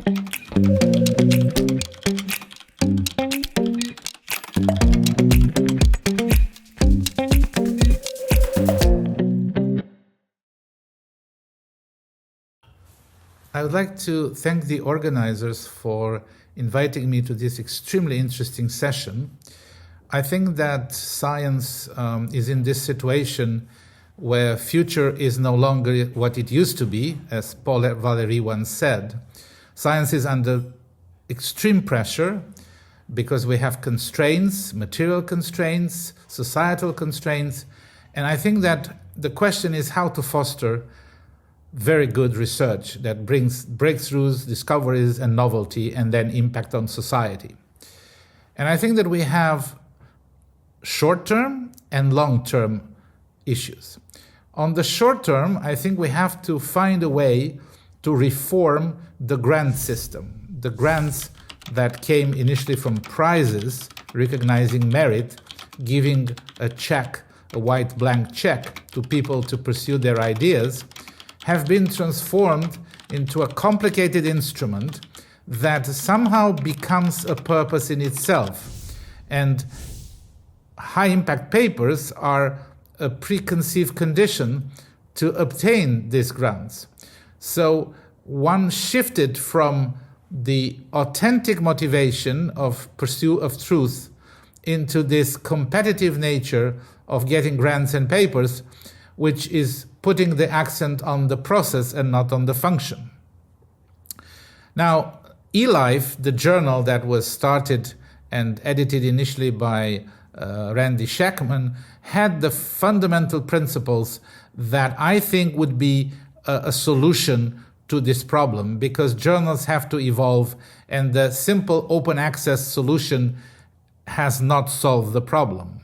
I would like to thank the organizers for inviting me to this extremely interesting session. I think that science is in this situation where future is no longer what it used to be, as Paul Valéry once said. Science is under extreme pressure because we have constraints, material constraints, societal constraints, and I think that the question is how to foster very good research that brings breakthroughs, discoveries, and novelty, and then impact on society. And I think that we have short-term and long-term issues. On the short term, I think we have to find a way to reform the grant system. The grants that came initially from prizes, recognizing merit, giving a check, a white blank check to people to pursue their ideas, have been transformed into a complicated instrument that somehow becomes a purpose in itself. And high-impact papers are a preconceived condition to obtain these grants. So one shifted from the authentic motivation of pursuit of truth into this competitive nature of getting grants and papers, which is putting the accent on the process and not on the function. Now, eLife, the journal that was started and edited initially by Randy Shackman, had the fundamental principles that I think would be a solution to this problem, because journals have to evolve and the simple open access solution has not solved the problem.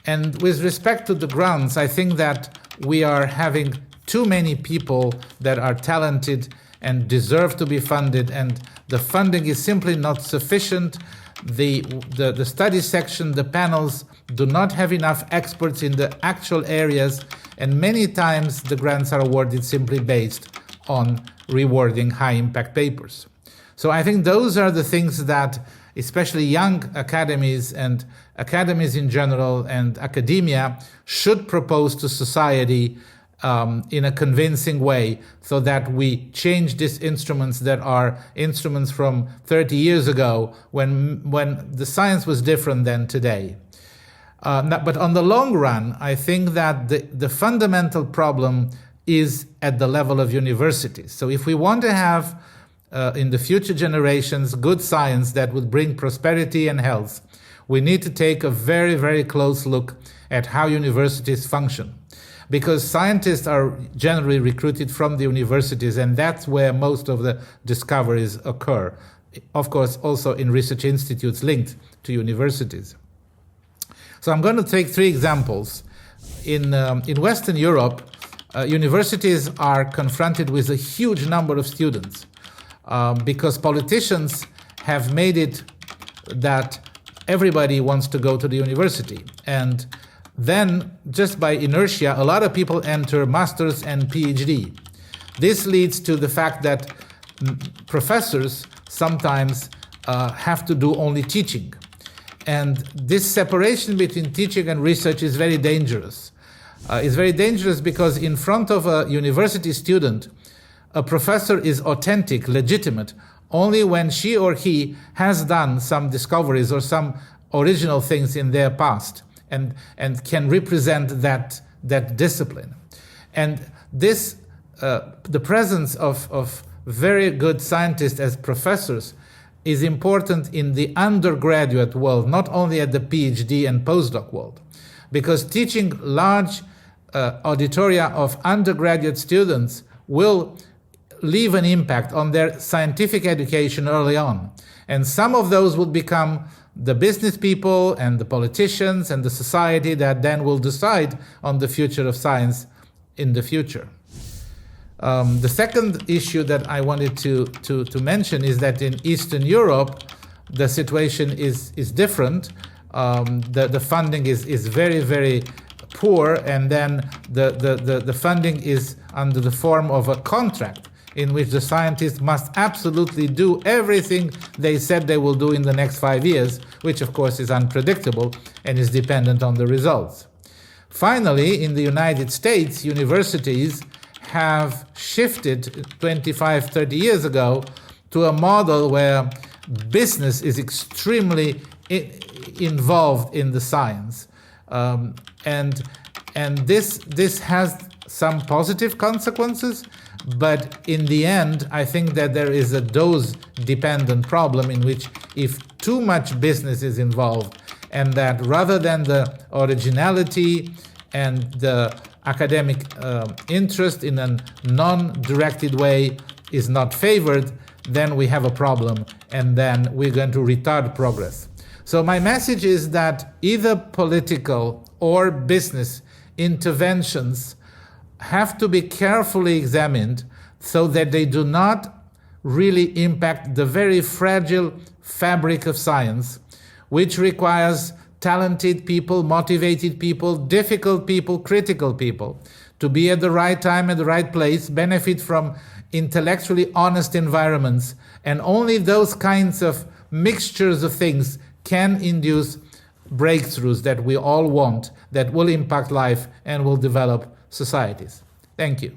And with respect to the grants, I think that we are having too many people that are talented and deserve to be funded, and the funding is simply not sufficient. The study section, the panels do not have enough experts in the actual areas, and many times the grants are awarded simply based on rewarding high-impact papers. So I think those are the things that especially young academies and academies in general and academia should propose to society in a convincing way, so that we change these instruments that are instruments from 30 years ago when the science was different than today. But on the long run, I think that the fundamental problem is at the level of universities. So if we want to have in the future generations good science that would bring prosperity and health, we need to take a very, very close look at how universities function. Because scientists are generally recruited from the universities, and that's where most of the discoveries occur. Of course, also in research institutes linked to universities. So I'm going to take three examples. In Western Europe, universities are confronted with a huge number of students because politicians have made it that everybody wants to go to the university. And then, just by inertia, a lot of people enter masters and PhD. This leads to the fact that professors sometimes have to do only teaching. And this separation between teaching and research is very dangerous. It's very dangerous because in front of a university student, a professor is authentic, legitimate, only when she or he has done some discoveries or some original things in their past and can represent that discipline. And this, the presence of very good scientists as professors is important in the undergraduate world, not only at the PhD and postdoc world, because teaching large auditoria of undergraduate students will leave an impact on their scientific education early on. And some of those will become the business people and the politicians and the society that then will decide on the future of science in the future. The second issue that I wanted to mention is that in Eastern Europe, the situation is different. The funding is very, very poor, and then the funding is under the form of a contract. in which the scientists must absolutely do everything they said they will do in the next 5 years, which of course is unpredictable and is dependent on the results. Finally, in the United States, universities have shifted 25, 30 years ago to a model where business is extremely involved in the science. And this has some positive consequences, but in the end, I think that there is a dose-dependent problem in which if too much business is involved, and that rather than the originality and the academic interest in a non-directed way is not favored, then we have a problem, and then we're going to retard progress. So my message is that either political or business interventions have to be carefully examined so that they do not really impact the very fragile fabric of science, which requires talented people, motivated people, difficult people, critical people, to be at the right time, at the right place, benefit from intellectually honest environments, and only those kinds of mixtures of things can induce breakthroughs that we all want, that will impact life and will develop societies. Thank you.